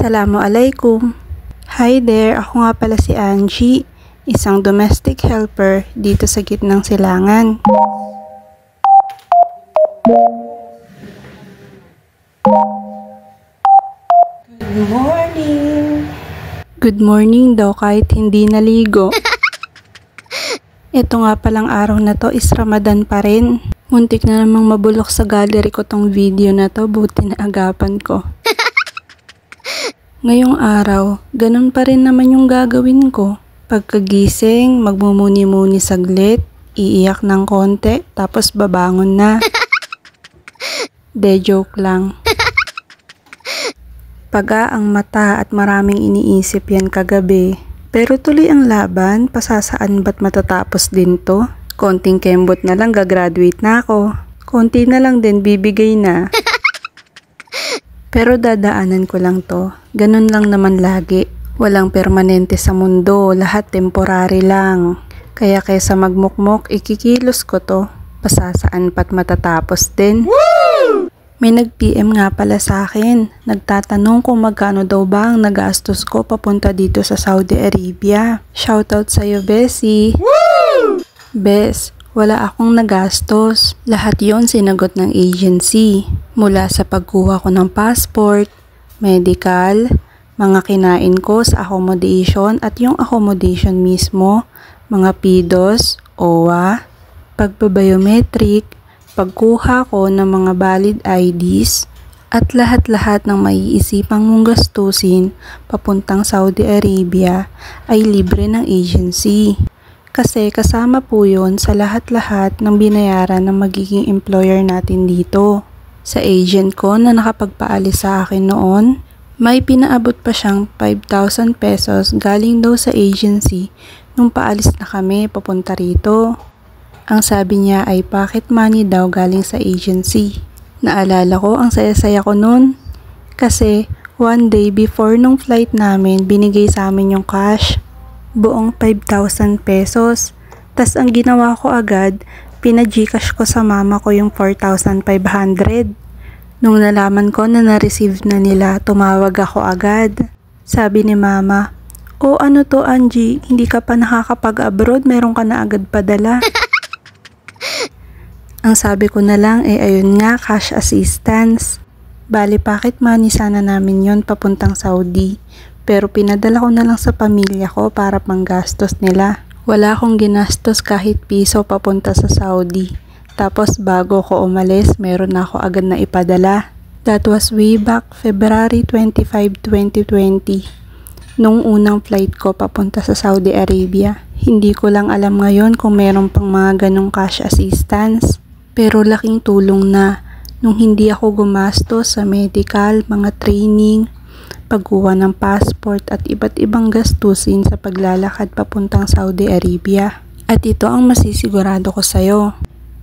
Assalamualaikum. Hi there, ako nga pala si Angie, isang domestic helper dito sa gitnang silangan. Good morning! Good morning daw kahit hindi naligo. Ito nga palang araw na to is Ramadan pa rin. Muntik na namang mabulok sa gallery ko tong video na to, buti na agapan ko. Ngayong araw, ganun pa rin naman yung gagawin ko. Pagkagising, magmumuni-muni saglit, iiyak ng konti, tapos babangon na. Joke lang. Paga ang mata at maraming iniisip yan kagabi. Pero tuloy ang laban, pasasaan ba't matatapos din to? Konting kembot na lang, gagraduate na ako. Konti na lang din, bibigay na. Pero dadaanan ko lang to. Ganun lang naman lagi. Walang permanente sa mundo, lahat temporary lang. Kaya kaysa magmukmok, ikikilos ko to. Pasasaan pa't matatapos din. Woo! May nag-PM nga pala sa akin. Nagtatanong kung magkano daw ba ang nagastos ko papunta dito sa Saudi Arabia. Shoutout sa'yo, Bessie. Woo! Bes, wala akong nagastos. Lahat yon sinagot ng agency. Mula sa pagkuha ko ng passport, medical, mga kinain ko sa accommodation at yung accommodation mismo, mga PDOS, OWA, pagbabayometric, pagkuha ko ng mga valid IDs, at lahat-lahat ng maiisipang mong gastusin papuntang Saudi Arabia ay libre ng agency. Kasi kasama po yun sa lahat-lahat ng binayaran ng magiging employer natin dito. Sa agent ko na nakapagpaalis sa akin noon, may pinaabot pa siyang 5,000 pesos galing daw sa agency nung paalis na kami papunta rito. Ang sabi niya ay pocket money daw galing sa agency. Naalala ko ang saya-saya ko noon. Kasi one day before nung flight namin, binigay sa amin yung cash. Buong 5,000 pesos. Tas ang ginawa ko agad, pina-Gcash ko sa mama ko yung 4,500. Nung nalaman ko na na-receive na nila, tumawag ako agad. Sabi ni mama, "O ano to Angie, hindi ka pa nakakapag-abroad, meron ka na agad padala." Ang sabi ko na lang ayun nga, cash assistance. Bali pocket money sana namin yon papuntang Saudi. Pero pinadala ko na lang sa pamilya ko para panggastos nila. Wala akong ginastos kahit piso papunta sa Saudi. Tapos bago ko umalis, meron na ako agad na ipadala. That was way back February 25, 2020. Nung unang flight ko papunta sa Saudi Arabia. Hindi ko lang alam ngayon kung meron pang mga ganong cash assistance. Pero laking tulong na nung hindi ako gumastos sa medical, mga training, pagkuha ng passport at iba't ibang gastusin sa paglalakad papuntang Saudi Arabia. At ito ang masisigurado ko sa'yo.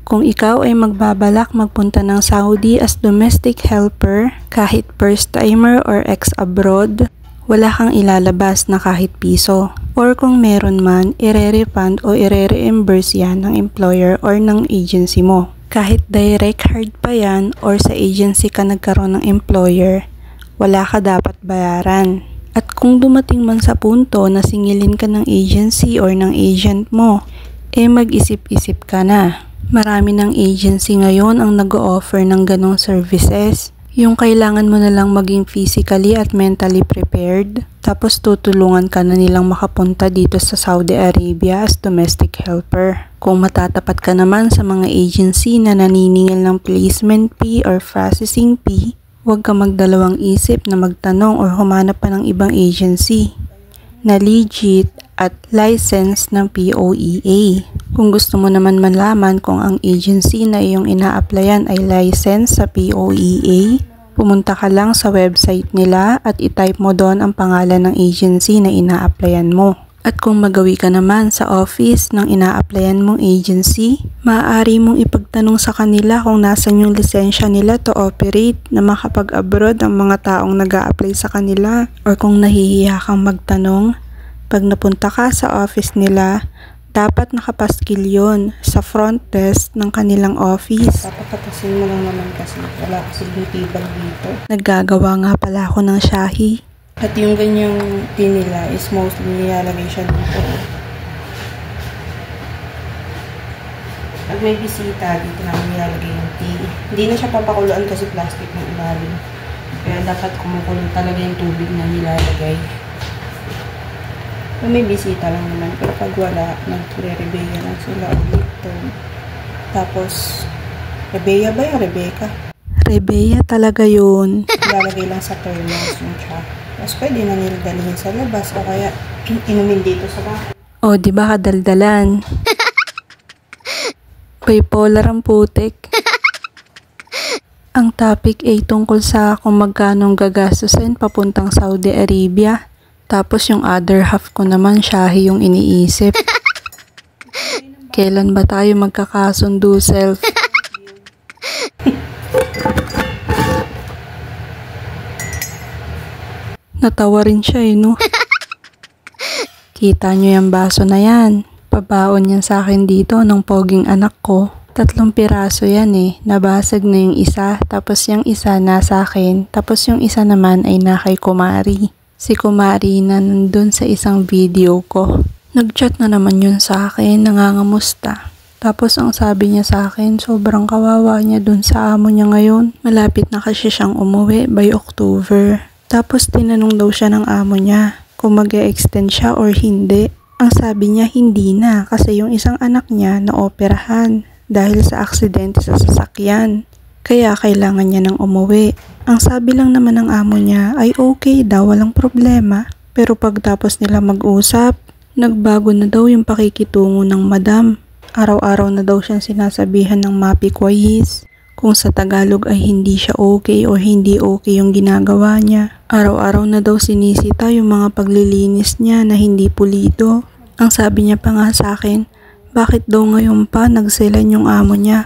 Kung ikaw ay magbabalak magpunta ng Saudi as domestic helper, kahit first timer or ex-abroad, wala kang ilalabas na kahit piso. Or kung meron man, ire-refund o ire-reimburse yan ng employer or ng agency mo. Kahit direct hard pa yan or sa agency ka nagkaroon ng employer, wala ka dapat bayaran. At kung dumating man sa punto na singilin ka ng agency or ng agent mo, mag-isip-isip ka na. Marami ng agency ngayon ang nag-o-offer ng ganong services. Yung kailangan mo na lang maging physically at mentally prepared, tapos tutulungan ka na nilang makapunta dito sa Saudi Arabia as domestic helper. Kung matatapat ka naman sa mga agency na naniningil ng placement fee or processing fee, huwag ka magdalawang isip na magtanong or humanap pa ng ibang agency na legit at license ng POEA. Kung gusto mo naman malaman kung ang agency na iyong ina-applyan ay license sa POEA, pumunta ka lang sa website nila at itype mo doon ang pangalan ng agency na ina-applyan mo. At kung magawi ka naman sa office ng ina-applyan mong agency, maaari mong ipagtanong sa kanila kung nasan yung lisensya nila to operate na makapag-abroad ang mga taong nag-a-apply sa kanila. Or kung nahihiya kang magtanong, pag napunta ka sa office nila, dapat nakapaskil yun sa front desk ng kanilang office. Papapatasin mo lang naman kasi wala kasi yung table dito. Naggagawa nga pala ako ng shahi. At yung ganyang tea nila is mostly nilalagay siya dito. Pag may bisita, dito namin nilalagay yung tea. Hindi na siya papakuluan kasi plastic ng ilalim. Kaya dapat kumukulo talaga yung tubig na nilalagay. Pag may bisita lang naman. Pero pag wala, nagre-rebeya lang sila ulit. Tapos, rebeya ba yung Rebecca? Rebeya talaga yun. Ilalagay lang sa thermos yung chai. Tapos pwede na nila dalhin sa labas o kaya inumin dito sa bahay. O, di ba kadaldalan? Bipolar ang putik. Ang topic ay tungkol sa kung magkano gagastusin papuntang Saudi Arabia. Tapos yung other half ko naman, Shahi yung iniisip. Kailan ba tayo magkakasundo, self? Natawa rin siya no? Kita nyo yung baso na yan. Pabaon yan sa akin dito ng poging anak ko. 3 piraso yan Nabasag na yung isa, tapos yung isa nasa akin, tapos yung isa naman ay na kay Kumari. Si Kumari na nandun sa isang video ko. Nag-chat na naman yun sa akin, nangangamusta. Tapos ang sabi niya sa akin, sobrang kawawa niya dun sa amo niya ngayon. Malapit na kasi siyang umuwi by October. Tapos tinanong daw siya ng amo niya kung mag-e-extend siya or hindi. Ang sabi niya hindi na kasi yung isang anak niya naoperahan dahil sa aksidente sa sasakyan. Kaya kailangan niya nang umuwi. Ang sabi lang naman ng amo niya ay okay daw, walang problema. Pero pagtapos nila mag-usap, nagbago na daw yung pakikitungo ng madam. Araw-araw na daw siyang sinasabihan ng mapikwayis. Kung sa Tagalog ay hindi siya okay o hindi okay yung ginagawa niya. Araw-araw na daw sinisita yung mga paglilinis niya na hindi pulido. Ang sabi niya pa nga sa akin, bakit daw ngayon pa nagselan yung amo niya?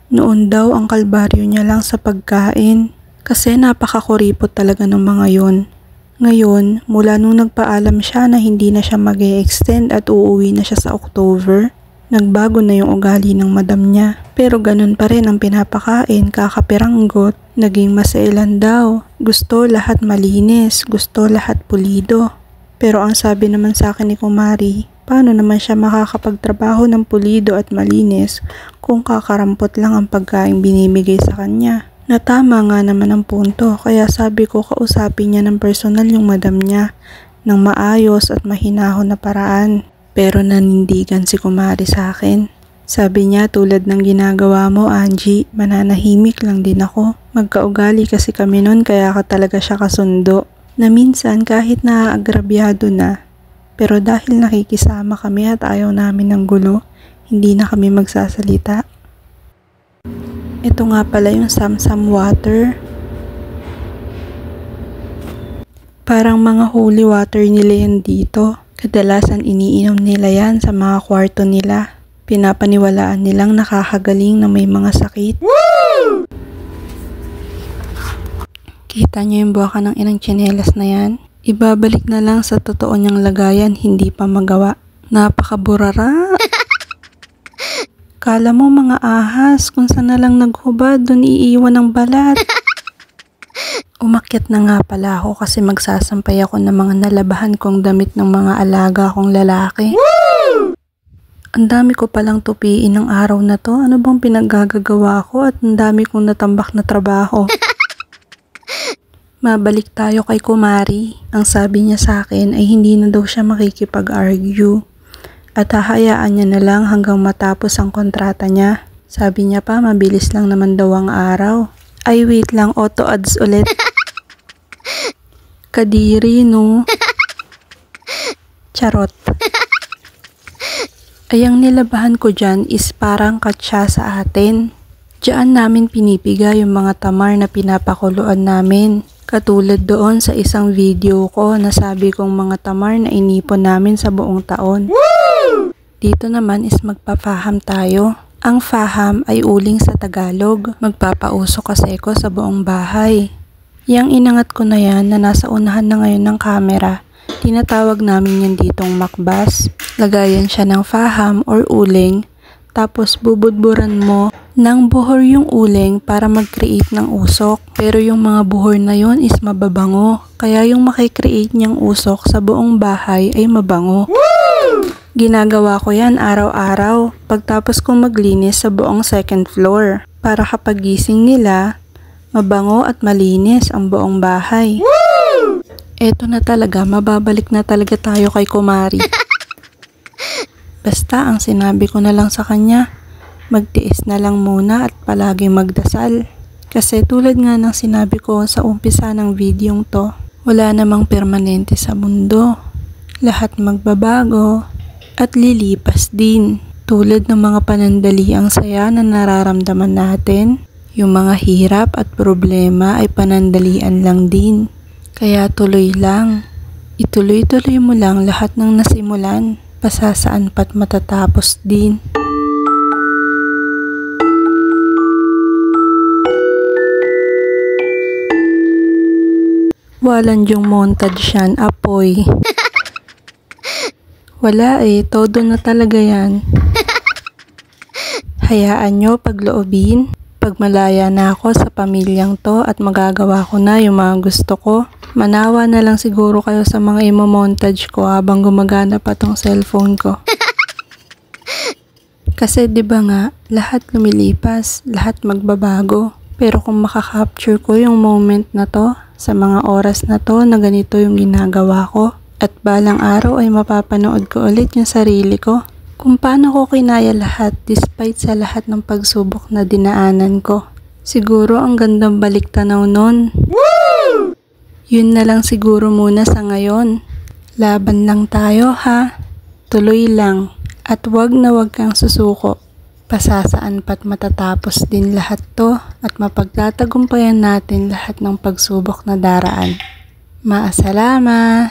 Noon daw ang kalbaryo niya lang sa pagkain. Kasi napakakuripot talaga ng mga yun. Ngayon, mula nung nagpaalam siya na hindi na siya mag-e-extend at uuwi na siya sa October, nagbago na yung ugali ng madam niya. Pero ganun pa rin ang pinapakain, kakapiranggot. Naging masailan daw. Gusto lahat malinis, gusto lahat pulido. Pero ang sabi naman sa akin ni Kumari, paano naman siya makakapagtrabaho ng pulido at malinis kung kakarampot lang ang pagkain binibigay sa kanya? Natama nga naman ang punto, kaya sabi ko kausapin niya ng personal yung madam niya ng maayos at mahinahon na paraan. Pero nanindigan si Kumari sa akin. Sabi niya, tulad ng ginagawa mo, Angie, mananahimik lang din ako. Magkaugali kasi kami nun kaya ka talaga siya kasundo. Na minsan kahit naaagrabyado na, pero dahil nakikisama kami at ayaw namin ng gulo, hindi na kami magsasalita. Ito nga pala yung Samsam water. Parang mga holy water nila yan dito. Kadalasan iniinom nila yan sa mga kwarto nila. Pinapaniwalaan nilang nakakagaling na may mga sakit. Woo! Kita niyo yung buwaka ng inang tsinelas na yan? Ibabalik na lang sa totoo niyang lagayan, hindi pa magawa. Napakaburara. Kala mo mga ahas, kung saan na lang naghubad, dun iiwan ng balat. Umakyat na nga pala ako kasi magsasampay ako ng mga nalabahan kong damit ng mga alaga kong lalaki. Woo! Ang dami ko palang tupiin ng araw na to. Ano bang pinaggagawa ko at ang dami kong natambak na trabaho. Mabalik tayo kay Kumari. Ang sabi niya sa akin ay hindi na daw siya makikipag-argue. At hahayaan niya na lang hanggang matapos ang kontrata niya. Sabi niya pa mabilis lang naman daw ang araw. Ay wait lang, auto ads ulit. Kadiri no. Charot. Ay ang nilabahan ko dyan is parang katsa sa atin. Diyan namin pinipiga yung mga tamar na pinapakuluan namin. Katulad doon sa isang video ko na sabi kong mga tamar na inipon namin sa buong taon. Woo! Dito naman is magpafaham tayo. Ang faham ay uling sa Tagalog. Magpapausok kasi ko sa buong bahay. Yang inangat ko na yan na nasa unahan na ngayon ng camera. Tinatawag namin yan ditong makbas. Lagayan siya ng faham or uling. Tapos bubudburan mo Nang buhor yung uling para mag-create ng usok. Pero yung mga buhor na yon is mababango. Kaya yung makikreate niyang usok sa buong bahay ay mabango. Ginagawa ko yan araw-araw pagtapos kong maglinis sa buong second floor. Para kapag gising nila, mabango at malinis ang buong bahay. Eto na talaga, mababalik na talaga tayo kay Kumari. Basta ang sinabi ko na lang sa kanya, magtiis na lang muna at palagi magdasal. Kasi tulad nga ng sinabi ko sa umpisa ng videong to, wala namang permanente sa mundo. Lahat magbabago at lilipas din. Tulad ng mga panandaliang saya na nararamdaman natin, yung mga hirap at problema ay panandalian lang din. Kaya tuloy lang. Ituloy-tuloy mo lang lahat ng nasimulan. Pasasaan pa't matatapos din. Walang yung montage yan, apoy. Wala todo na talaga yan. Hayaan nyo pagloobin. Pag malaya na ako sa pamilyang to at magagawa ko na yung mga gusto ko, manawa na lang siguro kayo sa mga imo-montage ko habang gumagana pa tong cellphone ko. Kasi 'di ba nga, lahat lumilipas, lahat magbabago. Pero kung makakapture ko yung moment na to, sa mga oras na to na ganito yung ginagawa ko, at balang araw ay mapapanood ko ulit yung sarili ko. Kung paano ko kinaya lahat despite sa lahat ng pagsubok na dinaanan ko. Siguro ang gandang balik tanaw nun. Yun na lang siguro muna sa ngayon. Laban lang tayo ha. Tuloy lang. At wag na wag kang susuko. Pasasaan pa't matatapos din lahat to at mapagtatagumpayan natin lahat ng pagsubok na daraan. Maasalama!